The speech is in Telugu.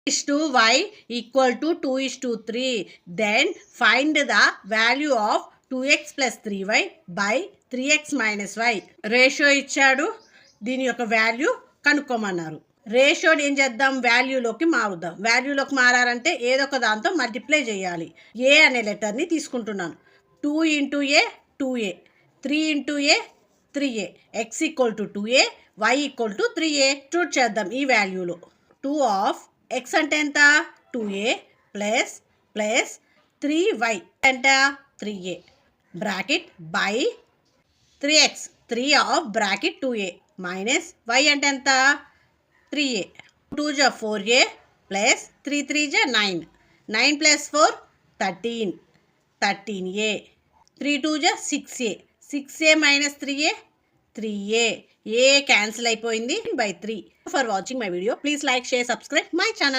is to y equal to 2:3. Then find the value of 2x plus 3y by 3x minus y. Ratio ఇచ్చాడు, దీని యొక్క వాల్యూ కనుక్కోమన్నారు. రేషియోని ఏం చేద్దాం, వాల్యూలోకి మారుద్దాం. వాల్యూలోకి మారాలంటే ఏదో ఒక దాంతో మల్టిప్లై చేయాలి. ఏ అనే లెటర్ని తీసుకుంటున్నాను. 2 into A 2a, 3 into A 3a, x equal to 2a, y equal to 3a. చూడ్ చేద్దాం ఈ వాల్యూలో. 2 ఆఫ్ x అంటే ఎంత 2a ప్లస్ ప్లస్ 3y ఎంత 3a bracket by 3x 3 of bracket 2a minus y అంటే ఎంత 3a. 2 జా 4a ప్లస్ 3 3 జా 9, 9 ప్లస్ 4 13, 13a. 3 2 జా 6a, 6a minus 3a 3a. ఏ క్యాన్సిల్ అయిపోయింది by 3. For watching my video please like share subscribe my channel.